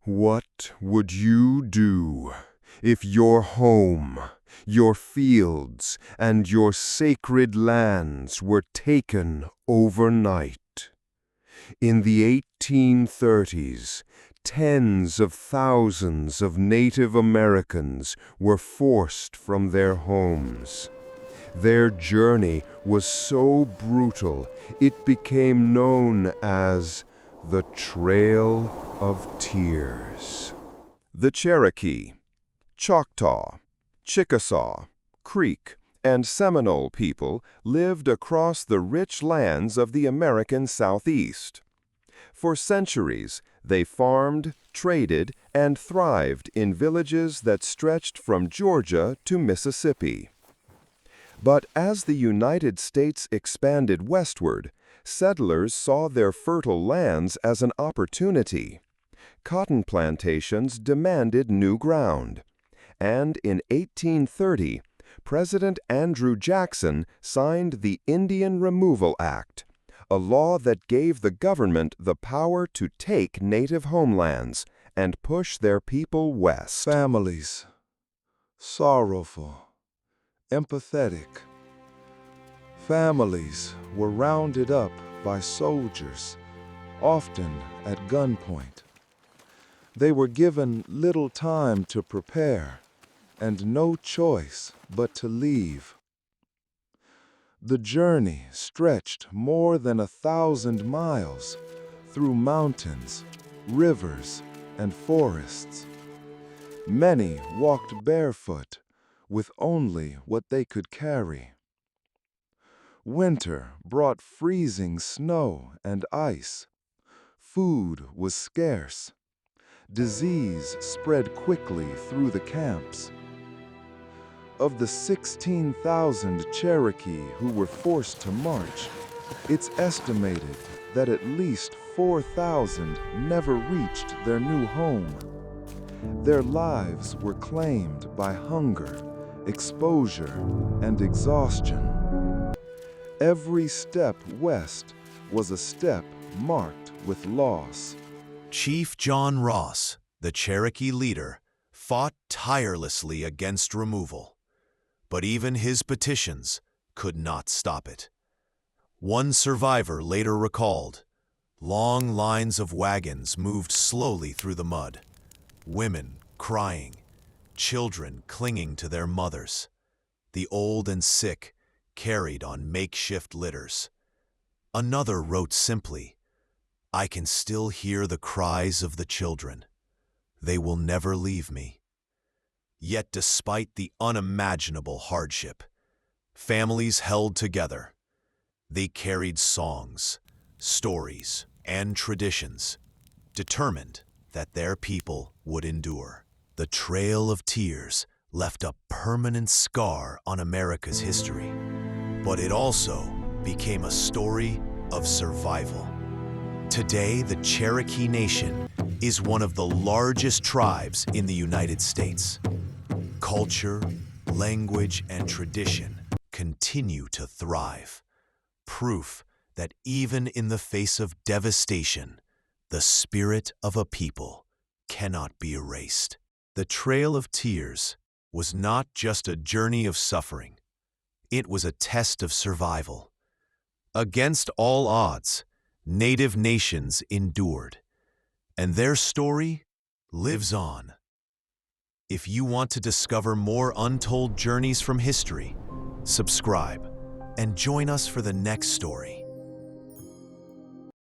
What would you do if your home, your fields, and your sacred lands were taken overnight? In the 1830s, tens of thousands of Native Americans were forced from their homes. Their journey was so brutal, it became known as the Trail of Tears. The Cherokee, Choctaw, Chickasaw, Creek, and Seminole people lived across the rich lands of the American Southeast. For centuries, they farmed, traded, and thrived in villages that stretched from Georgia to Mississippi. But as the United States expanded westward, settlers saw their fertile lands as an opportunity. Cotton plantations demanded new ground. And in 1830, President Andrew Jackson signed the Indian Removal Act, a law that gave the government the power to take native homelands and push their people west. Families, sorrowful, empathetic. Families were rounded up by soldiers, often at gunpoint. They were given little time to prepare and no choice but to leave. The journey stretched more than 1,000 miles through mountains, rivers, and forests. Many walked barefoot with only what they could carry. Winter brought freezing snow and ice. Food was scarce. Disease spread quickly through the camps. Of the 16,000 Cherokee who were forced to march, it's estimated that at least 4,000 never reached their new home. Their lives were claimed by hunger, exposure, and exhaustion. Every step west was a step marked with loss. Chief John Ross, the Cherokee leader, fought tirelessly against removal. But even his petitions could not stop it. One survivor later recalled, long lines of wagons moved slowly through the mud, women crying, children clinging to their mothers. The old and sick carried on makeshift litters. Another wrote simply, "I can still hear the cries of the children. They will never leave me." Yet despite the unimaginable hardship, families held together. They carried songs, stories, and traditions, determined that their people would endure. The Trail of Tears left a permanent scar on America's history, but it also became a story of survival. Today, the Cherokee Nation is one of the largest tribes in the United States. Culture, language, and tradition continue to thrive. Proof that even in the face of devastation, the spirit of a people cannot be erased. The Trail of Tears was not just a journey of suffering. It was a test of survival. Against all odds, Native nations endured, and their story lives on. If you want to discover more untold journeys from history, subscribe and join us for the next story.